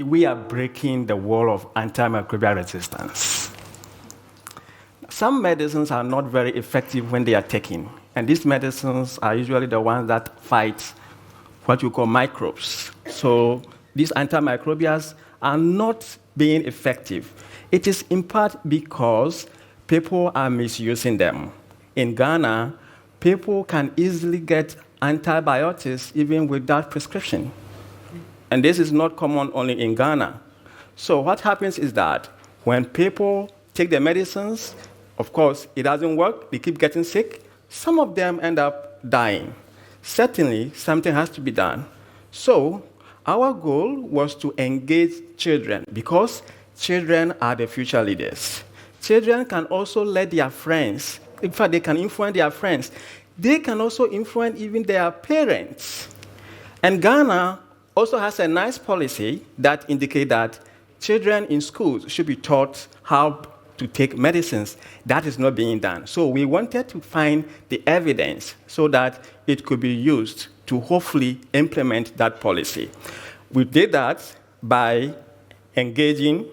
we are breaking the wall of antimicrobial resistance. Some medicines are not very effective when they are taken, and these medicines are usually the ones that fight what we call microbes. So these antimicrobials are not being effective. It is in part because people are misusing them. In Ghana, people can easily get antibiotics even without prescription. And this is not common only in Ghana. So what happens is that when people take the medicines, of course, it doesn't work, they keep getting sick. Some of them end up dying. Certainly, something has to be done. So our goal was to engage children because children are the future leaders. Children can also let their friends, in fact, they can influence their friends. They can also influence even their parents. And Ghana also has a nice policy that indicates that children in schools should be taught how to take medicines. That is not being done. So we wanted to find the evidence so that it could be used to hopefully implement that policy. We did that by engaging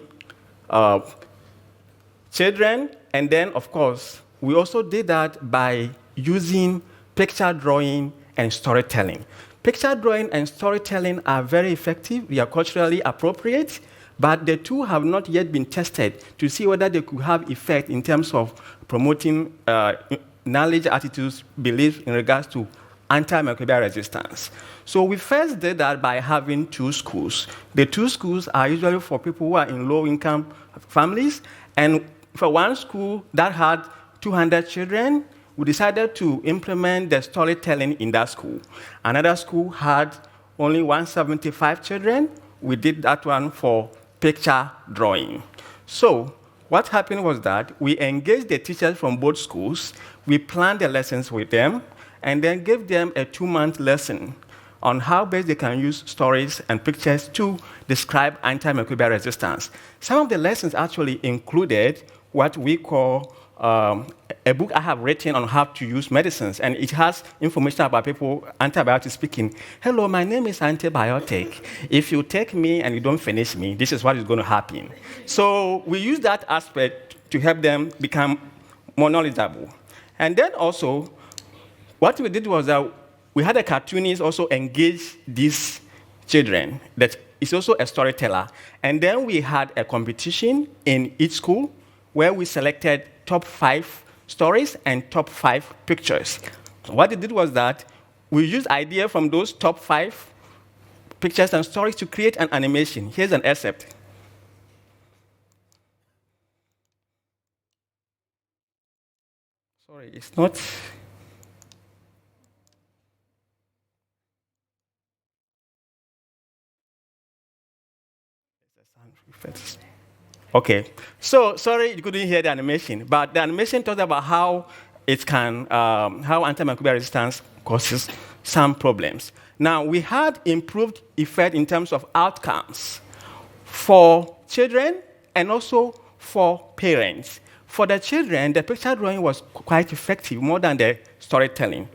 children, and then, of course, we also did that by using picture drawing and storytelling. Picture drawing and storytelling are very effective. They are culturally appropriate, but the two have not yet been tested to see whether they could have effect in terms of promoting knowledge, attitudes, beliefs in regards to antimicrobial resistance. So we first did that by having two schools. The two schools are usually for people who are in low-income families, and for one school that had 200 children, we decided to implement the storytelling in that school. Another school had only 175 children. We did that one for picture drawing. So what happened was that we engaged the teachers from both schools, we planned the lessons with them, and then gave them a 2-month lesson on how best they can use stories and pictures to describe antimicrobial resistance. Some of the lessons actually included what we call a book I have written on how to use medicines, and it has information about people, antibiotic speaking. Hello, my name is antibiotic. If you take me and you don't finish me, this is what is going to happen. So we use that aspect to help them become more knowledgeable. And then also, what we did was that we had a cartoonist also engage these children that is also a storyteller. And then we had a competition in each school where we selected top 5 stories and top 5 pictures. So what they did was that we used ideas from those top 5 pictures and stories to create an animation. Here's an excerpt. Sorry, it's not. Okay, so sorry you couldn't hear the animation, but the animation talks about how it can, how antimicrobial resistance causes some problems. Now, we had improved effect in terms of outcomes for children and also for parents. For the children, the picture drawing was quite effective, more than the storytelling.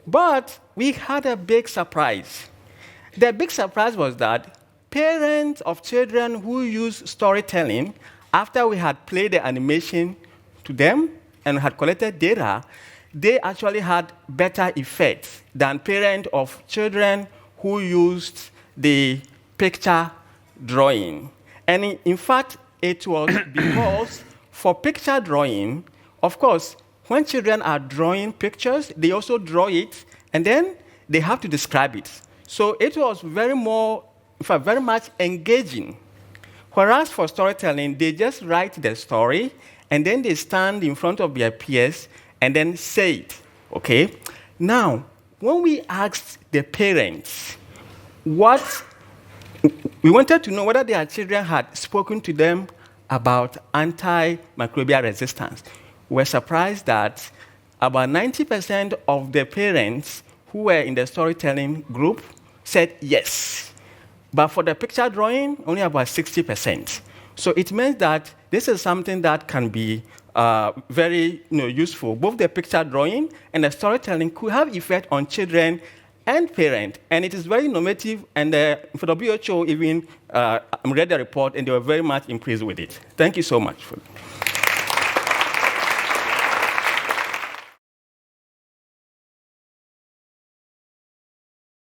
But we had a big surprise. The big surprise was that parents of children who use storytelling, after we had played the animation to them and had collected data, they actually had better effects than parents of children who used the picture drawing. And in fact, it was because for picture drawing, of course, when children are drawing pictures, they also draw it, and then they have to describe it. So it was very much engaging. Whereas for storytelling, they just write the story, and then they stand in front of their peers and then say it, okay? Now, when we asked the parents we wanted to know whether their children had spoken to them about antimicrobial resistance. We were surprised that about 90% of the parents who were in the storytelling group said yes. But for the picture drawing, only about 60%. So it means that this is something that can be very useful. Both the picture drawing and the storytelling could have effect on children and parent. And it is very innovative, and for WHO even read the report, and they were very much impressed with it. Thank you so much.